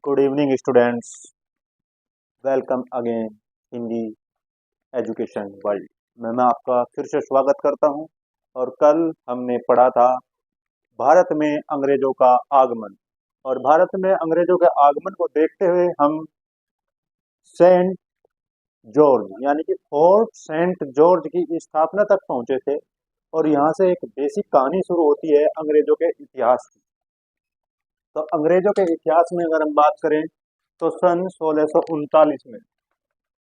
Good evening students. Welcome again in the education world में मैं आपका फिर से स्वागत करता हूं। और कल हमने पढ़ा था भारत में अंग्रेजों का आगमन। और भारत में अंग्रेजों के आगमन को देखते हुए हम सेंट जॉर्ज यानी कि फोर्ट सेंट जॉर्ज की स्थापना तक पहुंचे थे। और यहाँ से एक बेसिक कहानी शुरू होती है अंग्रेजों के इतिहास की। तो अंग्रेजों के इतिहास में अगर हम बात करें तो सन 1639 में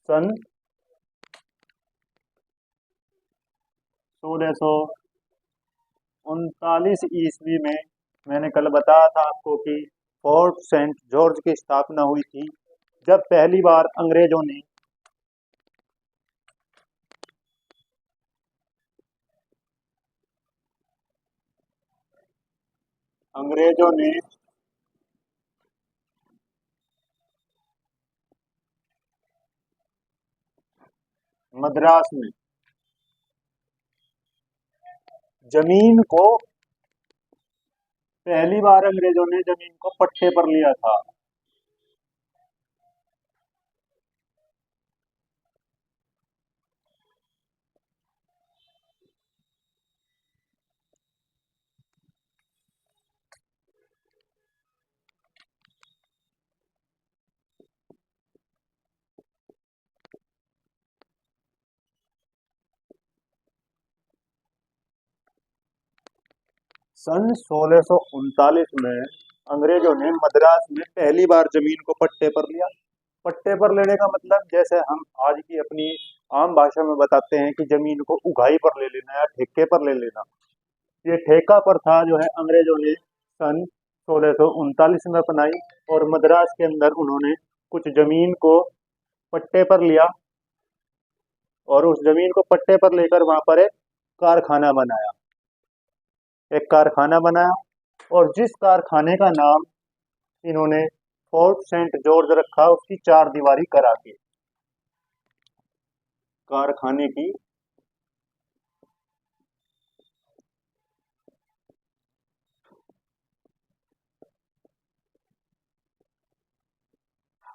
सन 1639 ईस्वी में मैंने कल बताया था आपको कि फोर्ट सेंट जॉर्ज की स्थापना हुई थी, जब पहली बार अंग्रेजों ने मद्रास में जमीन को पहली बार अंग्रेजों ने जमीन को पट्टे पर लिया था। सन 1639 में अंग्रेजों ने मद्रास में पहली बार जमीन को पट्टे पर लिया। पट्टे पर लेने का मतलब जैसे हम आज की अपनी आम भाषा में बताते हैं कि जमीन को उगाही पर ले लेना या ठेके पर ले लेना। ये ठेका प्रथा जो है अंग्रेजों ने सन 1639 में अपनाई और मद्रास के अंदर उन्होंने कुछ जमीन को पट्टे पर लिया और उस जमीन को पट्टे पर लेकर वहां पर एक कारखाना बनाया। एक कारखाना बनाया और जिस कारखाने का नाम इन्होंने फोर्ट सेंट जॉर्ज रखा, उसकी चार दीवारी करा के कारखाने की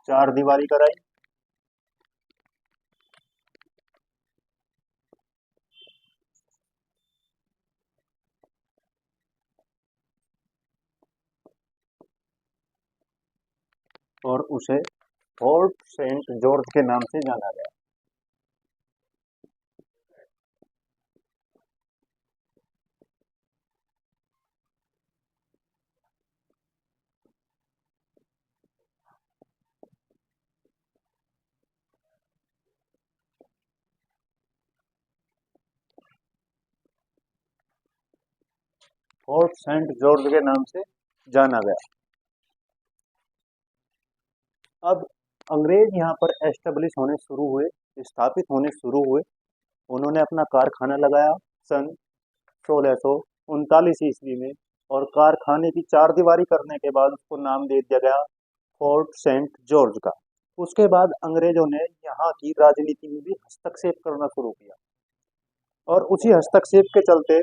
चार दीवारी कराई। और उसे फोर्ट सेंट जॉर्ज के नाम से जाना गया। फोर्ट सेंट जॉर्ज के नाम से जाना गया। अब अंग्रेज यहाँ पर एस्टेब्लिश होने शुरू हुए, स्थापित होने शुरू हुए। उन्होंने अपना कारखाना लगाया सन 1639 ईस्वी में और कारखाने की चार दीवारी करने के बाद उसको नाम दे दिया गया फोर्ट सेंट जॉर्ज का। उसके बाद अंग्रेजों ने यहाँ की राजनीति में भी हस्तक्षेप करना शुरू किया और उसी हस्तक्षेप के चलते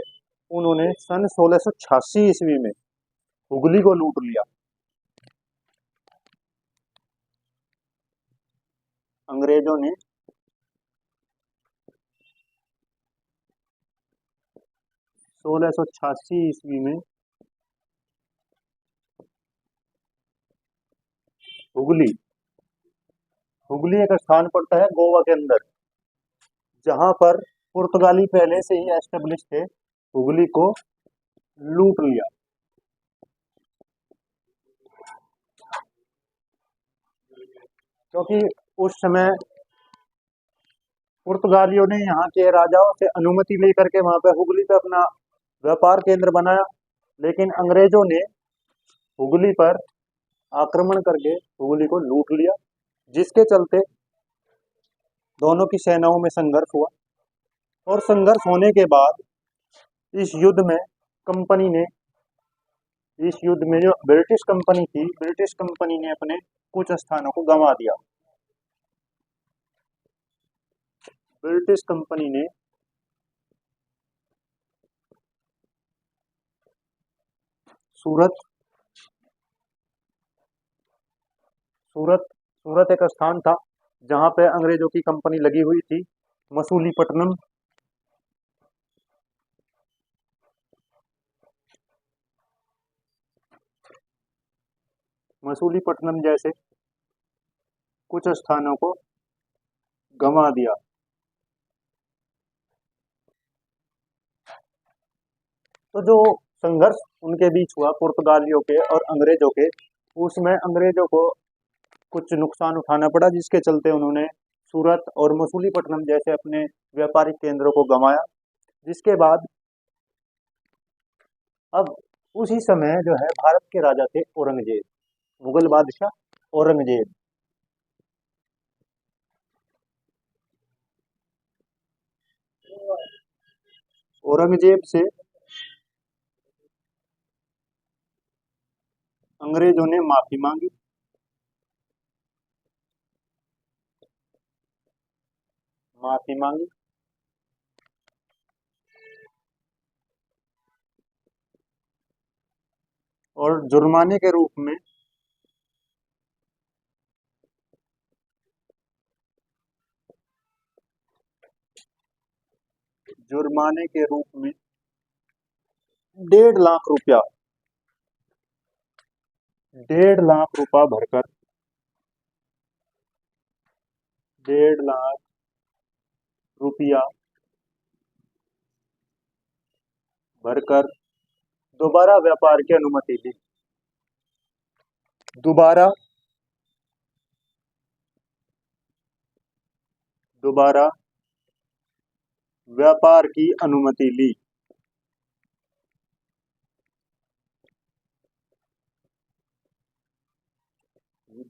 उन्होंने सन 1686 ईस्वी में हुगली को लूट लिया। अंग्रेजों ने 1686 ईस्वी में हुगली हुगली एक स्थान पड़ता है गोवा के अंदर, जहां पर पुर्तगाली पहले से ही एस्टेब्लिश थे। हुगली को लूट लिया। क्योंकि उस समय पुर्तगालियों ने यहाँ के राजाओं से अनुमति लेकर के वहां पे हुगली पे अपना व्यापार केंद्र बनाया, लेकिन अंग्रेजों ने हुगली पर आक्रमण करके हुगली को लूट लिया, जिसके चलते दोनों की सेनाओं में संघर्ष हुआ। और संघर्ष होने के बाद इस युद्ध में कंपनी ने इस युद्ध में जो ब्रिटिश कंपनी थी, ब्रिटिश कंपनी ने अपने कुछ स्थानों को गंवा दिया। ब्रिटिश कंपनी ने सूरत, सूरत सूरत एक स्थान था जहाँ पे अंग्रेजों की कंपनी लगी हुई थी। मसूलीपट्टनम, मसूलीपट्टनम जैसे कुछ स्थानों को गंवा दिया। तो जो संघर्ष उनके बीच हुआ पुर्तगालियों के और अंग्रेजों के, उसमें अंग्रेजों को कुछ नुकसान उठाना पड़ा, जिसके चलते उन्होंने सूरत और मसूलीपट्टनम जैसे अपने व्यापारिक केंद्रों को गंवाया। जिसके बाद अब उसी समय जो है भारत के राजा थे औरंगजेब, मुगल बादशाह औरंगजेब। औरंगजेब से अंग्रेजों ने माफी मांगी। माफी मांगी और जुर्माने के रूप में जुर्माने के रूप में 1.5 लाख रुपया, 1.5 लाख रुपया भरकर, 1.5 लाख रुपया भरकर दोबारा व्यापार की अनुमति दी। दोबारा दोबारा व्यापार की अनुमति ली।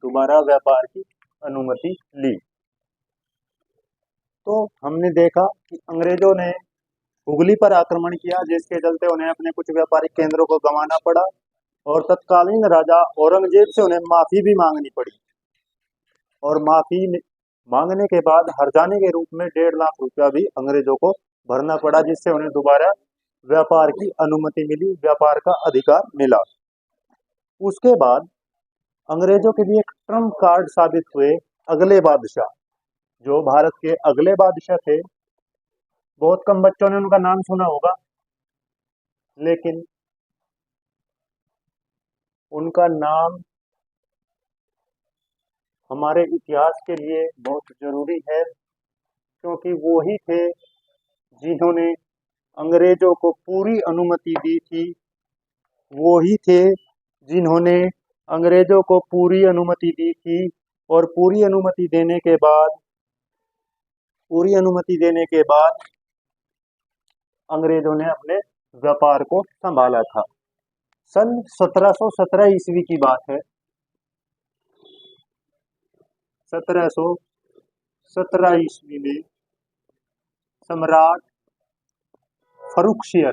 दोबारा व्यापार की अनुमति ली। तो हमने देखा कि अंग्रेजों ने हुगली पर आक्रमण किया, जिसके चलते उन्हें अपने कुछ व्यापारिक केंद्रों को गंवाना पड़ा और तत्कालीन राजा औरंगजेब से उन्हें माफी भी मांगनी पड़ी। और माफी मांगने के बाद हर्जाने के रूप में 1.5 लाख रुपया भी अंग्रेजों को भरना पड़ा, जिससे उन्हें दोबारा व्यापार की अनुमति मिली, व्यापार का अधिकार मिला। उसके बाद अंग्रेजों के लिए एक ट्रम्प कार्ड साबित हुए अगले बादशाह। जो भारत के अगले बादशाह थे, बहुत कम बच्चों ने उनका नाम सुना होगा, लेकिन उनका नाम हमारे इतिहास के लिए बहुत जरूरी है, क्योंकि वो ही थे जिन्होंने अंग्रेजों को पूरी अनुमति दी थी। वो ही थे जिन्होंने अंग्रेजों को पूरी अनुमति दी थी। और पूरी अनुमति देने के बाद अंग्रेजों ने अपने व्यापार को संभाला था। सन 1717 ईस्वी की बात है। 1717 ईस्वी में सम्राट फर्रुखशियर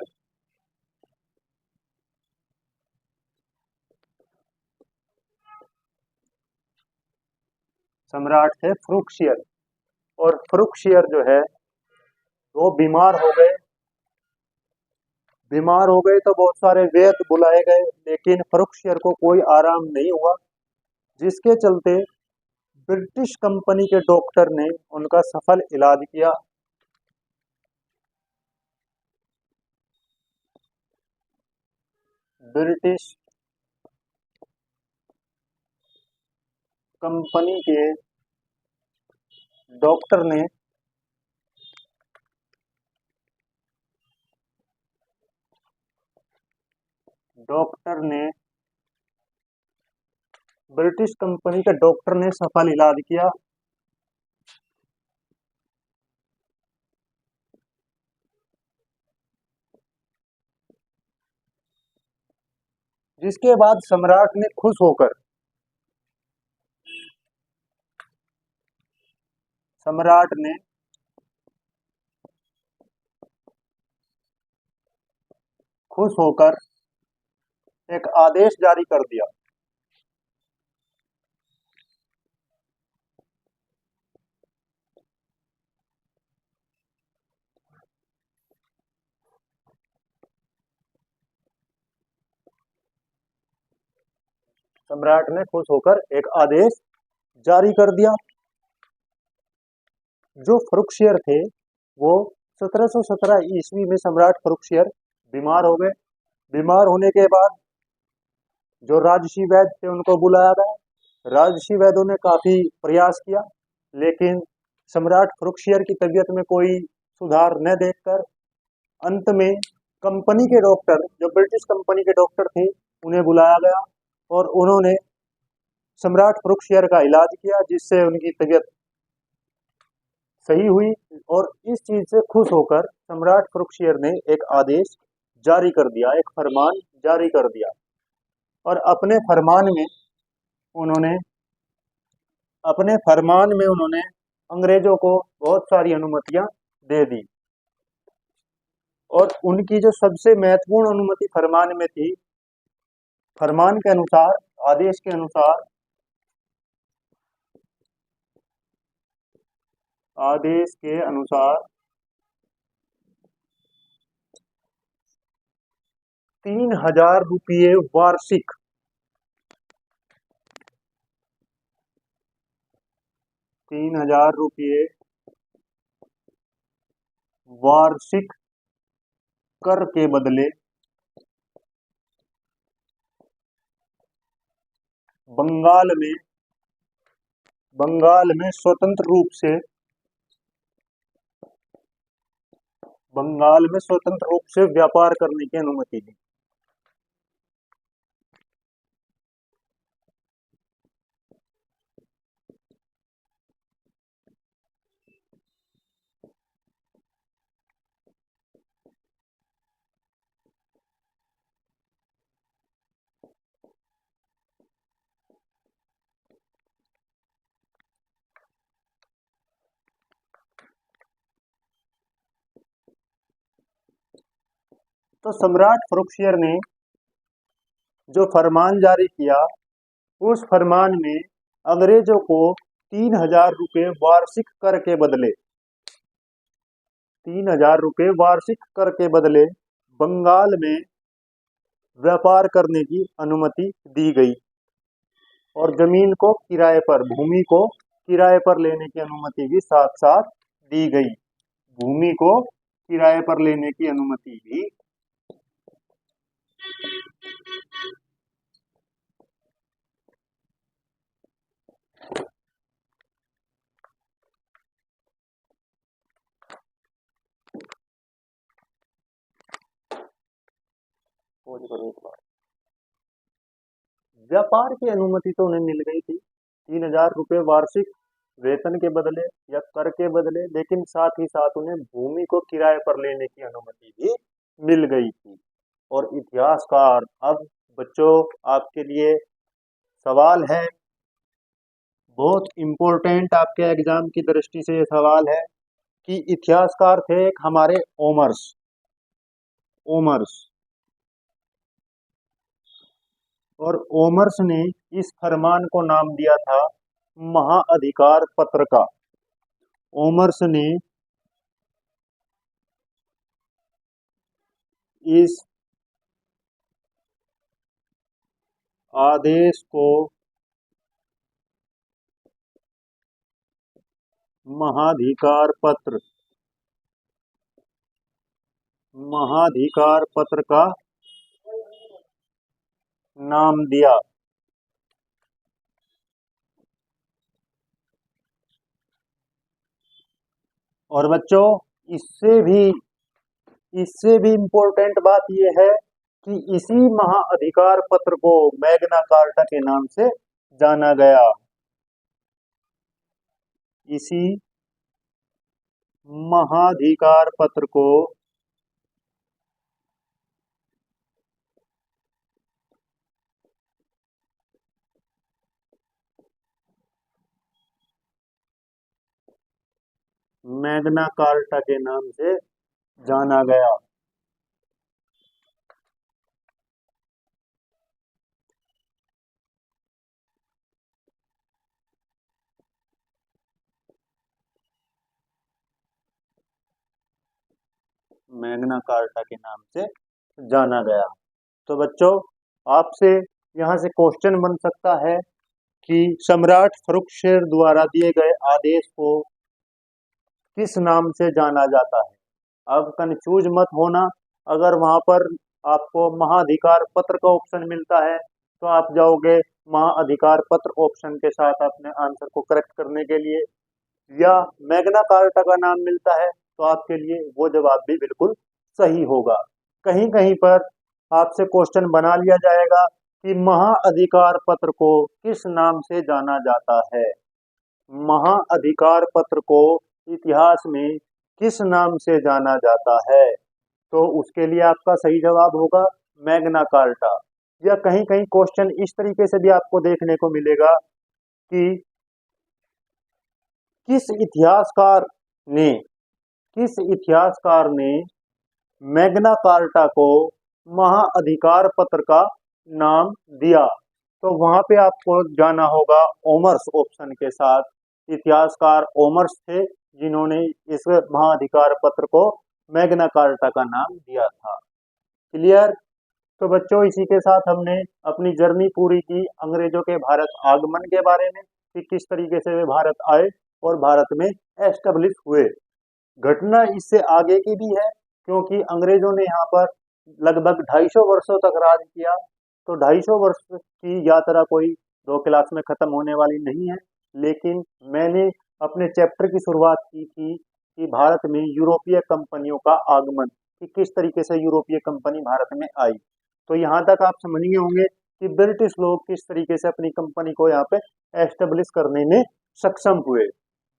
सम्राट थे फर्रुखशियर। और फर्रुखशियर जो है वो बीमार हो गए तो बहुत सारे वैद्य बुलाए गए, लेकिन फर्रुखशियर को कोई आराम नहीं हुआ। जिसके चलते ब्रिटिश कंपनी के डॉक्टर ने उनका सफल इलाज किया। ब्रिटिश कंपनी के डॉक्टर ने डॉक्टर ने ब्रिटिश कंपनी के डॉक्टर ने सफल इलाज किया। जिसके बाद सम्राट ने खुश होकर एक आदेश जारी कर दिया। सम्राट ने खुश होकर एक आदेश जारी कर दिया। जो फर्रुखसियर थे वो 1717 ईस्वी में सम्राट फर्रुखसियर बीमार हो गए। बीमार होने के बाद जो राजसी वैद्य थे उनको बुलाया गया। राजसी वैद्यों ने काफी प्रयास किया, लेकिन सम्राट फर्रुखसियर की तबीयत में कोई सुधार न देखकर अंत में कंपनी के डॉक्टर, जो ब्रिटिश कंपनी के डॉक्टर थे, उन्हें बुलाया गया और उन्होंने सम्राट फर्रुखसियर का इलाज किया, जिससे उनकी तबीयत सही हुई। और इस चीज से खुश होकर सम्राट फर्रुखसियर ने एक आदेश जारी कर दिया, एक फरमान जारी कर दिया। और उन्होंने अपने फरमान में उन्होंने अंग्रेजों को बहुत सारी अनुमतियां दे दी। और उनकी जो सबसे महत्वपूर्ण अनुमति फरमान में थी, फरमान के अनुसार, आदेश के अनुसार, आदेश के अनुसार 3000 रुपये वार्षिक, 3000 रुपये वार्षिक कर के बदले बंगाल में स्वतंत्र रूप से, बंगाल में स्वतंत्र रूप से व्यापार करने की अनुमति दी। तो सम्राट फर्रुखसियर ने जो फरमान जारी किया, उस फरमान में अंग्रेजों को 3000 रुपये वार्षिक कर के बदले, 3000 रुपये वार्षिक कर के बदले बंगाल में व्यापार करने की अनुमति दी गई। और जमीन को किराए पर, भूमि को किराए पर लेने की अनुमति भी साथ साथ दी गई। भूमि को किराए पर लेने की अनुमति भी व्यापार की अनुमति तो उन्हें मिल गई थी, 3000 रुपये वार्षिक वेतन के बदले या कर के बदले, लेकिन साथ ही साथ उन्हें भूमि को किराए पर लेने की अनुमति भी मिल गई थी। और इतिहासकार, अब बच्चों आपके लिए सवाल है, बहुत इंपॉर्टेंट आपके एग्जाम की दृष्टि से ये सवाल है कि इतिहासकार थे एक हमारे ओमर्स, और ओमर्स ने इस फरमान को नाम दिया था महाअधिकार पत्र का। ओमर्स ने इस आदेश को महाधिकार पत्र का नाम दिया। और बच्चों इससे भी इम्पोर्टेंट बात यह है कि इसी महाअधिकार पत्र को मैग्ना कार्टा के नाम से जाना गया। इसी महाधिकार पत्र को मैग्ना कार्टा के नाम से जाना गया। मैग्ना कार्टा के नाम से जाना गया। तो बच्चों आपसे यहाँ से क्वेश्चन बन सकता है कि सम्राट फर्रुखशेर द्वारा दिए गए आदेश को किस नाम से जाना जाता है। अब कंफ्यूज मत होना, अगर वहां पर आपको महाधिकार पत्र का ऑप्शन मिलता है तो आप जाओगे महाअधिकार पत्र ऑप्शन के साथ अपने आंसर को करेक्ट करने के लिए, या मैग्ना कार्टा का नाम मिलता है तो आपके लिए वो जवाब भी बिल्कुल सही होगा। कहीं कहीं पर आपसे क्वेश्चन बना लिया जाएगा कि महाअधिकार पत्र को किस नाम से जाना जाता है। महाअधिकार पत्र को इतिहास में किस नाम से जाना जाता है, तो उसके लिए आपका सही जवाब होगा मैग्ना कार्टा। या कहीं कहीं क्वेश्चन इस तरीके से भी आपको देखने को मिलेगा कि किस इतिहासकार ने किस इतिहासकार ने मैग्ना कार्टा को महाअधिकार पत्र का नाम दिया, तो वहां पे आपको जाना होगा ओमर्स ऑप्शन के साथ। इतिहासकार ओमर्स थे जिन्होंने इस महाअधिकार पत्र को मैग्ना कार्टा का नाम दिया था। क्लियर? तो बच्चों, इसी के साथ हमने अपनी जर्नी पूरी की अंग्रेजों के भारत आगमन के बारे में, कि किस तरीके से वे भारत आए और भारत में एस्टेब्लिश हुए। घटना इससे आगे की भी है, क्योंकि अंग्रेजों ने यहाँ पर लगभग 250 वर्षों तक राज किया। तो 250 वर्ष की यात्रा कोई 2 क्लास में खत्म होने वाली नहीं है। लेकिन मैंने अपने चैप्टर की शुरुआत की थी कि भारत में यूरोपीय कंपनियों का आगमन, कि किस तरीके से यूरोपीय कंपनी भारत में आई। तो यहाँ तक आप समझ गए होंगे कि ब्रिटिश लोग किस तरीके से अपनी कंपनी को यहाँ पे एस्टेब्लिश करने में सक्षम हुए,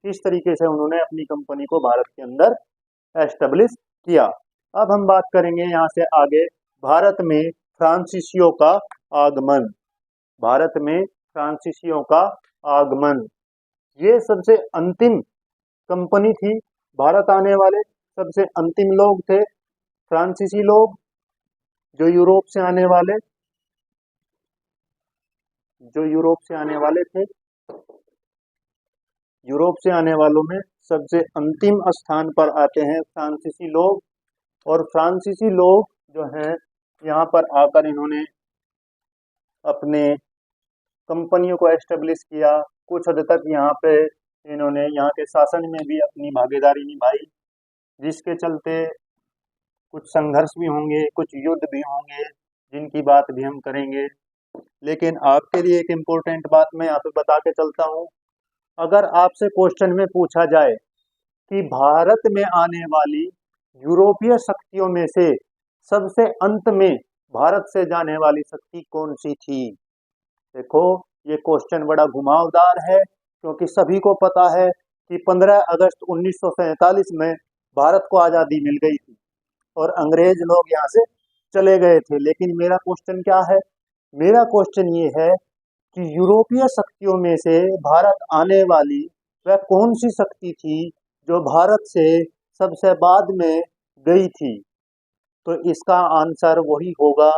किस तरीके से उन्होंने अपनी कंपनी को भारत के अंदर एस्टेब्लिश किया। अब हम बात करेंगे यहाँ से आगे भारत में फ्रांसीसियों का आगमन। भारत में फ्रांसीसियों का आगमन, ये सबसे अंतिम कंपनी थी। भारत आने वाले सबसे अंतिम लोग थे फ्रांसीसी लोग, जो यूरोप से आने वाले थे। यूरोप से आने वालों में सबसे अंतिम स्थान पर आते हैं फ्रांसीसी लोग। और फ्रांसीसी लोग जो हैं, यहाँ पर आकर इन्होंने अपने कंपनियों को एस्टेब्लिश किया। कुछ हद तक यहाँ पे इन्होंने यहाँ के शासन में भी अपनी भागीदारी निभाई, जिसके चलते कुछ संघर्ष भी होंगे, कुछ युद्ध भी होंगे, जिनकी बात भी हम करेंगे। लेकिन आपके लिए एक इम्पोर्टेंट बात मैं यहाँ पे बता के चलता हूँ। अगर आपसे क्वेश्चन में पूछा जाए कि भारत में आने वाली यूरोपीय शक्तियों में से सबसे अंत में भारत से जाने वाली शक्ति कौन सी थी, देखो ये क्वेश्चन बड़ा घुमावदार है, क्योंकि सभी को पता है कि 15 अगस्त 1947 में भारत को आज़ादी मिल गई थी और अंग्रेज लोग यहाँ से चले गए थे। लेकिन मेरा क्वेश्चन क्या है? मेरा क्वेश्चन ये है कि यूरोपीय शक्तियों में से भारत आने वाली वह कौन सी शक्ति थी जो भारत से सबसे बाद में गई थी। तो इसका आंसर वही होगा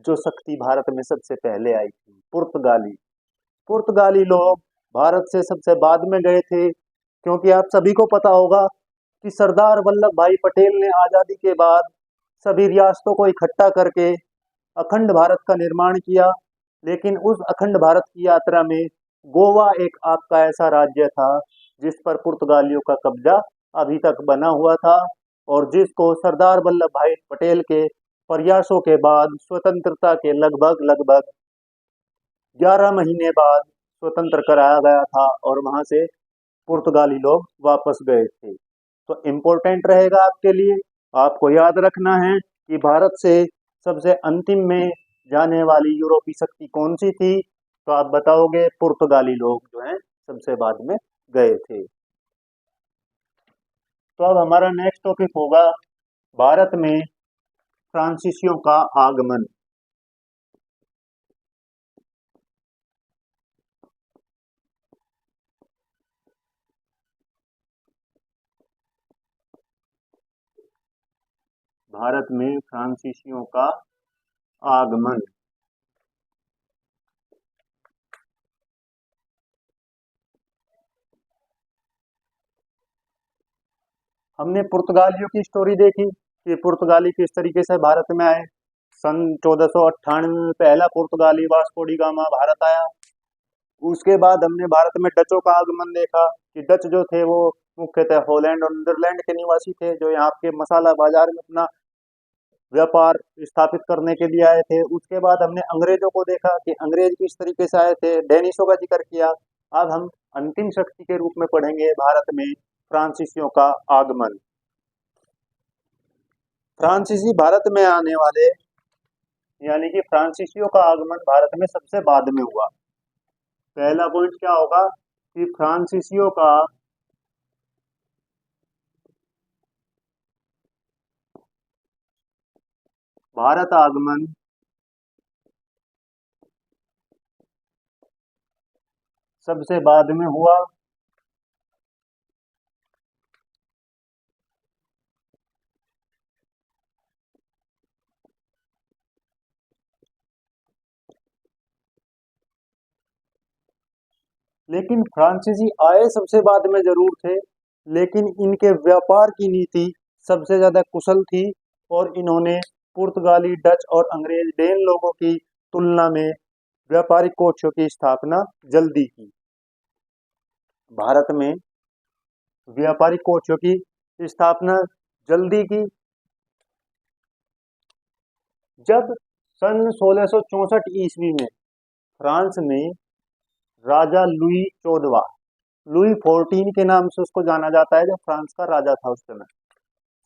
जो शक्ति भारत में सबसे पहले आई थी, पुर्तगाली। पुर्तगाली लोग भारत से सबसे बाद में गए थे, क्योंकि आप सभी को पता होगा कि सरदार वल्लभ भाई पटेल ने आज़ादी के बाद सभी रियासतों को इकट्ठा करके अखंड भारत का निर्माण किया। लेकिन उस अखंड भारत की यात्रा में गोवा एक आपका ऐसा राज्य था जिस पर पुर्तगालियों का कब्जा अभी तक बना हुआ था, और जिसको सरदार वल्लभ भाई पटेल के प्रयासों के बाद स्वतंत्रता के लगभग 11 महीने बाद स्वतंत्र कराया गया था, और वहां से पुर्तगाली लोग वापस गए थे। तो इम्पोर्टेंट रहेगा आपके लिए, आपको याद रखना है कि भारत से सबसे अंतिम में जाने वाली यूरोपीय शक्ति कौन सी थी, तो आप बताओगे पुर्तगाली लोग जो हैं सबसे बाद में गए थे। तो अब हमारा नेक्स्ट टॉपिक होगा भारत में फ्रांसीसियों का आगमन। भारत में फ्रांसीसियों का आगमन। हमने पुर्तगालियों की स्टोरी देखी कि पुर्तगाली किस तरीके से भारत में आए। सन 1498 में पहला पुर्तगाली वास्को डी गामा भारत आया। उसके बाद हमने भारत में डचों का आगमन देखा कि डच जो थे वो मुख्यतः हॉलैंड और नीदरलैंड के निवासी थे, जो यहाँ के मसाला बाजार में अपना व्यापार स्थापित करने के लिए आए थे। उसके बाद हमने अंग्रेजों को देखा कि अंग्रेज किस तरीके से आए थे, डेनिसों का जिक्र किया। अब हम अंतिम शक्ति के रूप में पढ़ेंगे भारत में फ्रांसीसियों का आगमन। फ्रांसीसी भारत में आने वाले, यानी कि फ्रांसीसियों का आगमन भारत में सबसे बाद में हुआ। पहला पॉइंट क्या होगा कि फ्रांसीसियों का भारत आगमन सबसे बाद में हुआ। लेकिन फ्रांसीसी आए सबसे बाद में जरूर थे, लेकिन इनके व्यापार की नीति सबसे ज्यादा कुशल थी और इन्होंने पुर्तगाली, डच और अंग्रेज डेन लोगों की तुलना में व्यापारिक कोठियों की स्थापना जल्दी की। भारत में व्यापारिक कोठियों की स्थापना जल्दी की। जब सन 1664 ईस्वी में फ्रांस में राजा लुई 14, लुई 14 के नाम से उसको जाना जाता है, जो फ्रांस का राजा था उस समय।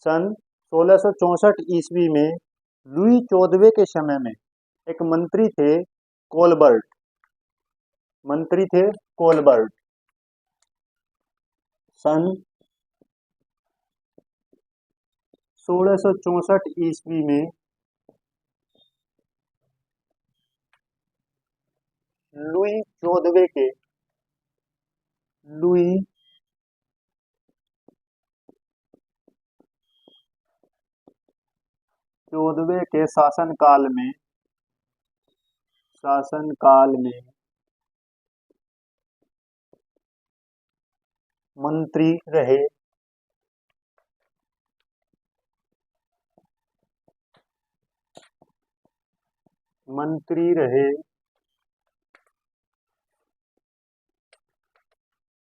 सन 1664 ईस्वी में लुई 14वें के समय में एक मंत्री थे कोलबर्ट, मंत्री थे कोलबर्ट। सन 1664 ईस्वी में लुई 14वें के लुई 14वें के शासनकाल में मंत्री रहे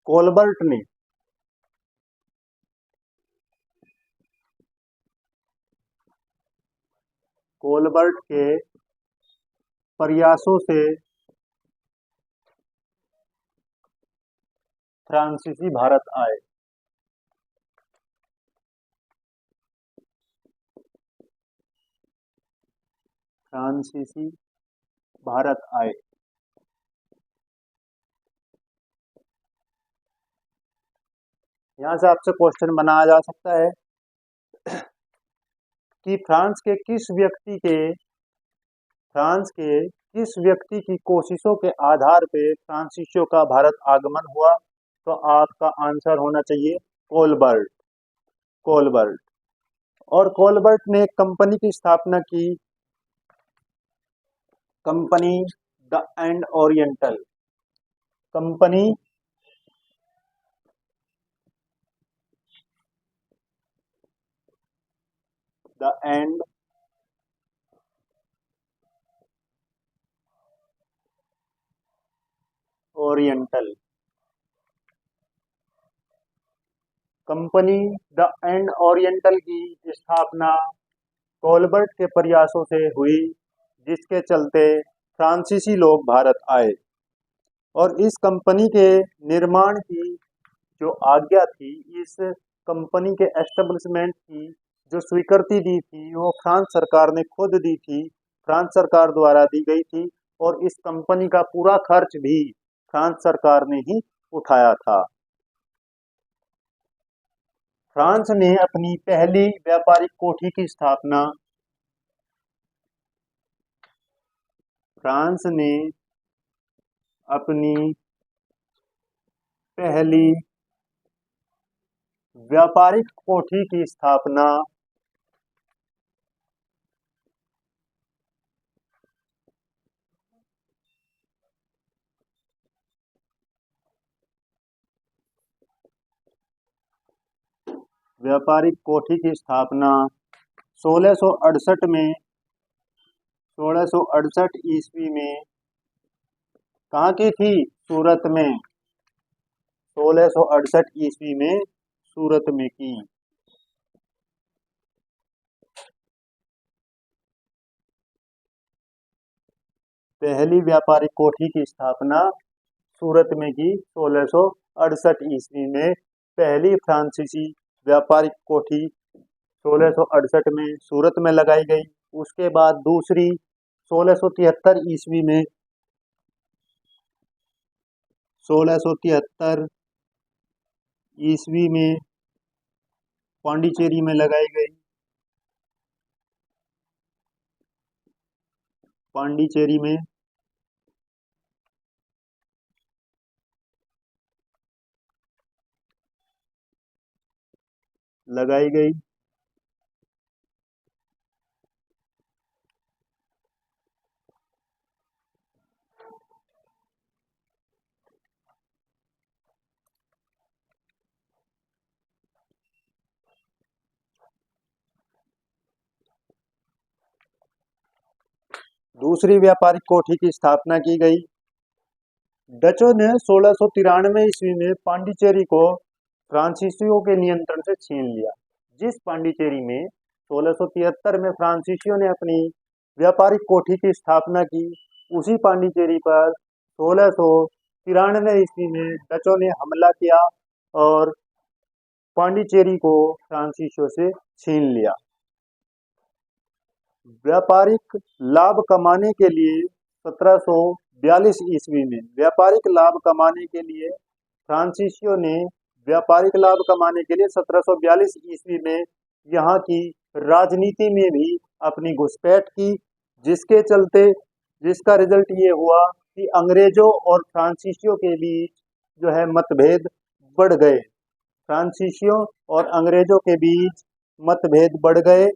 कोलबर्ट ने कोलबर्ट के प्रयासों से फ्रांसीसी भारत आए। फ्रांसीसी भारत आए। यहां से आपसे क्वेश्चन बनाया जा सकता है कि फ्रांस के किस व्यक्ति की कोशिशों के आधार पे फ्रांसीसियों का भारत आगमन हुआ। तो आपका आंसर होना चाहिए कोलबर्ट। कोलबर्ट और कोलबर्ट ने एक कंपनी की स्थापना की, company the end oriental. Company the end oriental. Company the end oriental की स्थापना कोलबर्ट के प्रयासों से हुई, जिसके चलते फ्रांसीसी लोग भारत आए और इस कंपनी के निर्माण की जो आज्ञा थी, इस कंपनी के एस्टेब्लिशमेंट की जो स्वीकृति दी थी, वो फ्रांस सरकार ने खुद दी थी, फ्रांस सरकार द्वारा दी गई थी और इस कंपनी का पूरा खर्च भी फ्रांस सरकार ने ही उठाया था। फ्रांस ने अपनी पहली व्यापारिक कोठी की स्थापना फ्रांस ने अपनी पहली व्यापारिक कोठी की स्थापना व्यापारिक कोठी की स्थापना 1668 में 1668 ईस्वी में कहाँ की थी? सूरत में 1668 ईस्वी में सूरत में की। पहली व्यापारिक कोठी की स्थापना सूरत में की 1668 ईस्वी में। पहली फ्रांसीसी व्यापारिक कोठी 1668 में सूरत में लगाई गई। उसके बाद दूसरी 1673 ईस्वी में 1673 ईस्वी में पांडिचेरी में लगाई गई। पांडिचेरी में लगाई गई। दूसरी व्यापारिक कोठी की स्थापना की गई। डचों ने 1693 ईस्वी में पांडिचेरी को फ्रांसीसियों के नियंत्रण से छीन लिया। जिस पांडिचेरी में 1673 में फ्रांसीसियों ने अपनी व्यापारिक कोठी की स्थापना की, उसी पांडिचेरी पर 1693 ईस्वी में डचों ने हमला किया और पांडिचेरी को फ्रांसीसियों से छीन लिया। व्यापारिक लाभ कमाने के लिए 1742 ईस्वी में व्यापारिक लाभ कमाने के लिए फ्रांसीसियों ने व्यापारिक लाभ कमाने के लिए 1742 ईस्वी में यहाँ की राजनीति में भी अपनी घुसपैठ की, जिसके चलते जिसका रिजल्ट ये हुआ कि अंग्रेजों और फ्रांसीसियों के बीच जो है मतभेद बढ़ गए। फ्रांसीसियों और अंग्रेजों के बीच मतभेद बढ़ गए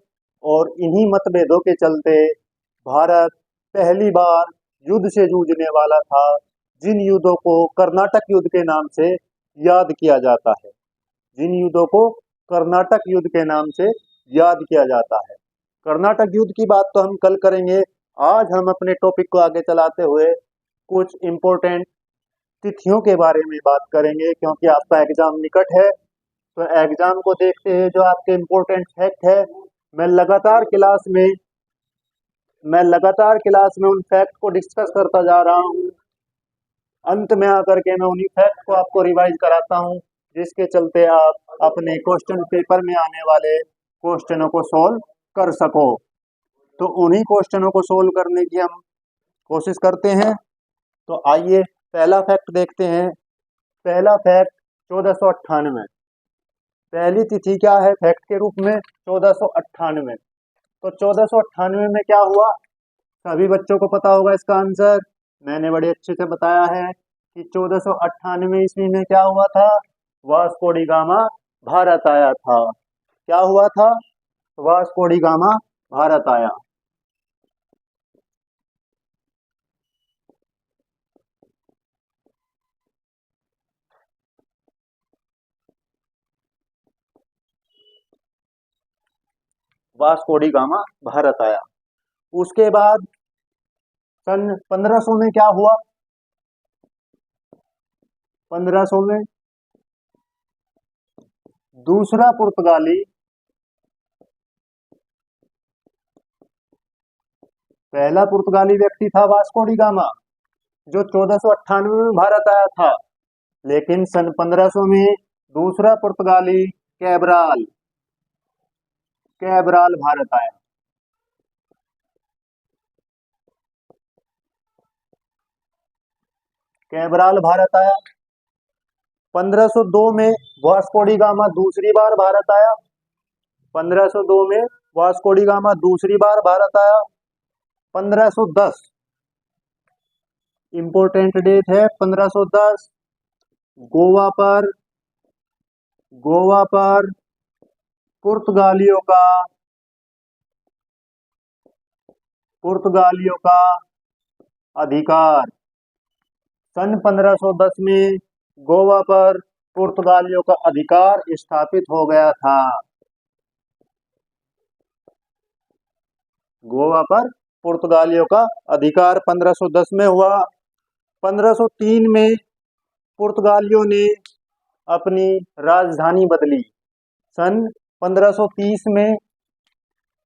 और इन्हीं मतभेदों के चलते भारत पहली बार युद्ध से जूझने वाला था, जिन युद्धों को कर्नाटक युद्ध के नाम से याद किया जाता है। जिन युद्धों को कर्नाटक युद्ध के नाम से याद किया जाता है। कर्नाटक युद्ध की बात तो हम कल करेंगे। आज हम अपने टॉपिक को आगे चलाते हुए कुछ इम्पोर्टेंट तिथियों के बारे में बात करेंगे, क्योंकि आपका एग्जाम निकट है। तो एग्जाम को देखते हुए जो आपके इम्पोर्टेंट फैक्ट है, मैं लगातार क्लास में उन फैक्ट को डिस्कस करता जा रहा हूँ। अंत में आकर के मैं उन्हीं फैक्ट को आपको रिवाइज कराता हूँ, जिसके चलते आप अपने क्वेश्चन पेपर में आने वाले क्वेश्चनों को सोल्व कर सको। तो उन्हीं क्वेश्चनों को सोल्व करने की हम कोशिश करते हैं। तो आइए पहला फैक्ट देखते हैं। पहला फैक्ट 1498। पहली तिथि क्या है फैक्ट के रूप में? 1498। तो 1498 में क्या हुआ? सभी बच्चों को पता होगा इसका आंसर। मैंने बड़े अच्छे से बताया है कि 1498 ईस्वी में क्या हुआ था? वास्को डी गामा भारत आया था। क्या हुआ था? वास्को डी गामा भारत आया। वास्को डी गामा भारत आया। उसके बाद सन 1500 में क्या हुआ? 1500 में दूसरा पुर्तगाली, पहला पुर्तगाली व्यक्ति था वास्को डी गामा, जो 1498 में भारत आया था। लेकिन सन 1500 में दूसरा पुर्तगाली कैब्राल भारत आया। कैब्राल भारत आया। 1502 में वास्को डी गामा दूसरी बार भारत आया। 1502 में वास्को डी गामा दूसरी बार भारत आया। 1510 इंपोर्टेंट डेट है। 1510 गोवा पर पुर्तगालियों का अधिकार। सन 1510 में गोवा पर पुर्तगालियों का अधिकार स्थापित हो गया था। गोवा पर पुर्तगालियों का अधिकार 1510 में हुआ। 1503 में पुर्तगालियों ने अपनी राजधानी बदली। सन 1530 में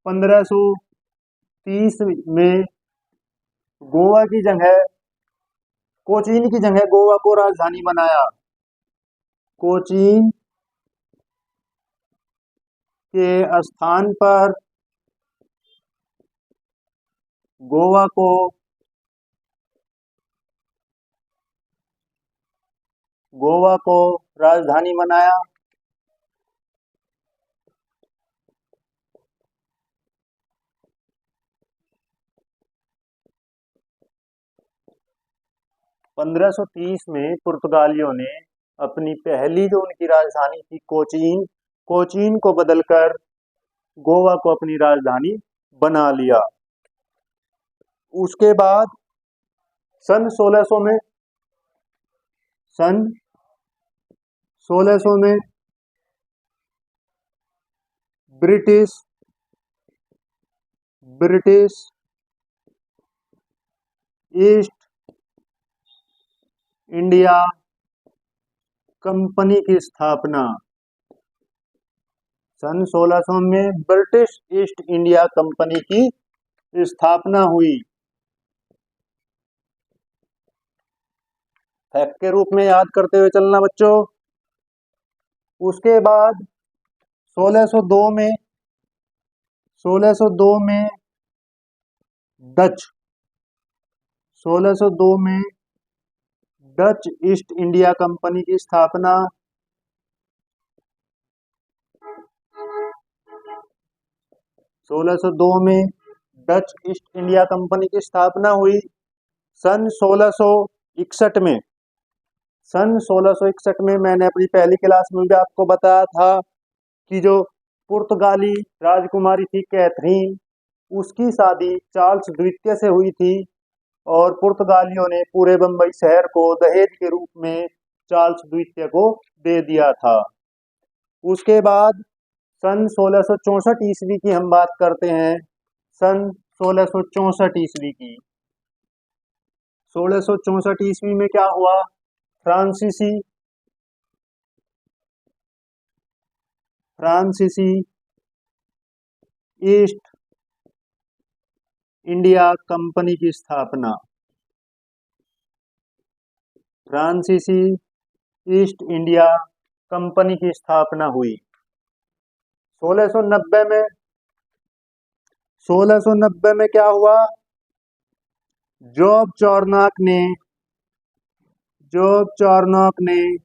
1530 में गोवा की जगह कोचीन की जगह गोवा को राजधानी बनाया। कोचीन के स्थान पर गोवा को राजधानी बनाया। पंद्रह सौ तीस में पुर्तगालियों ने अपनी पहली जो उनकी राजधानी थी कोचीन को बदलकर गोवा को अपनी राजधानी बना लिया। उसके बाद सन 1600 में ब्रिटिश ईस्ट इंडिया कंपनी की स्थापना। सन 1600 में ब्रिटिश ईस्ट इंडिया कंपनी की स्थापना हुई। फैक्ट के रूप में याद करते हुए चलना बच्चों। उसके बाद 1602 में डच ईस्ट इंडिया कंपनी की स्थापना। 1602 में डच ईस्ट इंडिया कंपनी की स्थापना हुई। सन 1661 में मैंने अपनी पहली क्लास में भी आपको बताया था कि जो पुर्तगाली राजकुमारी थी कैथरीन, उसकी शादी चार्ल्स द्वितीय से हुई थी और पुर्तगालियों ने पूरे बंबई शहर को दहेज के रूप में चार्ल्स द्वितीय को दे दिया था। उसके बाद सन 1664 ईस्वी की हम बात करते हैं। सन 1664 ईस्वी की 1664 ईस्वी में क्या हुआ? फ्रांसीसी ईस्ट इंडिया कंपनी की स्थापना। फ्रांसीसी ईस्ट इंडिया कंपनी की स्थापना हुई। 1690 में क्या हुआ? जॉब चॉर्नॉक ने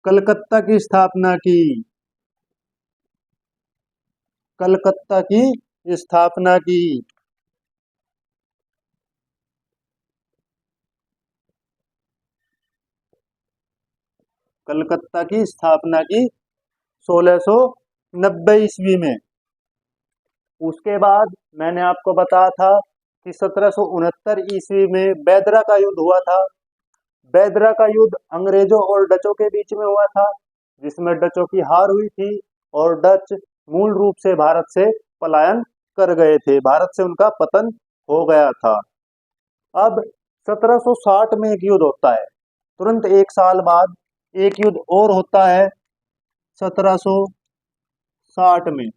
कलकत्ता की स्थापना की। कलकत्ता की स्थापना की। कलकत्ता की स्थापना की 1690 ईस्वी में। उसके बाद मैंने आपको बताया था कि 1769 ईस्वी में बेदरा का युद्ध हुआ था। बेदरा का युद्ध अंग्रेजों और डचों के बीच में हुआ था, जिसमें डचों की हार हुई थी और डच मूल रूप से भारत से पलायन कर गए थे। भारत से उनका पतन हो गया था। अब 1760 में एक युद्ध होता है। तुरंत एक साल बाद एक युद्ध और होता है। 1760 में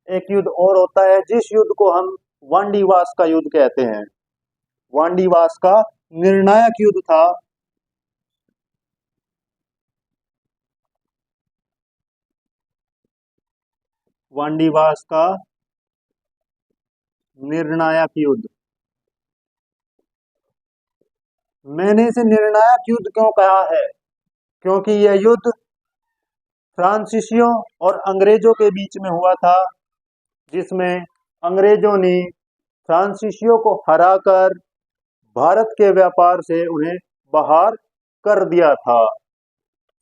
एक युद्ध और होता है, जिस युद्ध को हम वांडीवास का युद्ध कहते हैं। वांडीवास का निर्णायक युद्ध था। वांडीवास का निर्णायक युद्ध। मैंने इसे निर्णायक युद्ध क्यों कहा है? क्योंकि यह युद्ध फ्रांसीसियों और अंग्रेजों के बीच में हुआ था, जिसमें अंग्रेजों ने फ्रांसीसियों को हराकर भारत के व्यापार से उन्हें बाहर कर दिया था।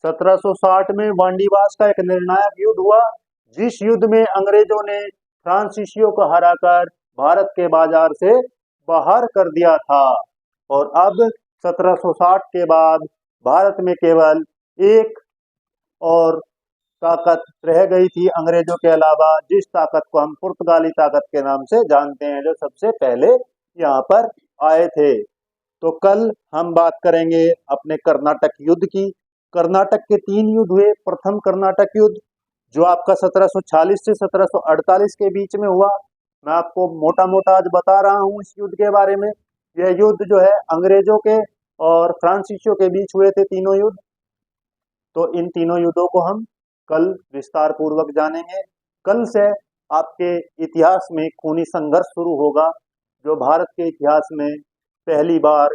1760 में वांडीवास का एक निर्णायक युद्ध हुआ, जिस युद्ध में अंग्रेजों ने फ्रांसीसियों को हराकर भारत के बाजार से बाहर कर दिया था। और अब 1760 के बाद भारत में केवल एक और ताकत रह गई थी अंग्रेजों के अलावा, जिस ताकत को हम पुर्तगाली ताकत के नाम से जानते हैं, जो सबसे पहले यहाँ पर आए थे। तो कल हम बात करेंगे अपने कर्नाटक युद्ध की। कर्नाटक के 3 युद्ध हुए। प्रथम कर्नाटक युद्ध जो आपका 1746 से 1748 के बीच में हुआ। मैं आपको मोटा-मोटा आज बता रहा हूँ इस युद्ध के बारे में। यह युद्ध जो है अंग्रेजों के और फ्रांसीसियों के बीच हुए थे तीनों युद्ध। तो इन तीनों युद्धों को हम कल विस्तार पूर्वक जानेंगे। कल से आपके इतिहास में खूनी संघर्ष शुरू होगा, जो भारत के इतिहास में पहली बार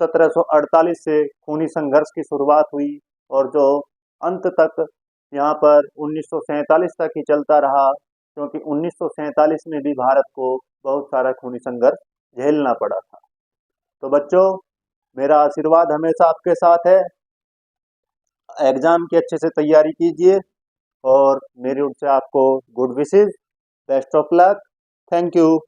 1748 से खूनी संघर्ष की शुरुआत हुई और जो अंत तक यहाँ पर 1947 तक ही चलता रहा, क्योंकि 1947 में भी भारत को बहुत सारा खूनी संघर्ष झेलना पड़ा था। तो बच्चों, मेरा आशीर्वाद हमेशा आपके साथ है। एग्जाम की अच्छे से तैयारी कीजिए और मेरी ओर से आपको good wishes, best of luck, thank you.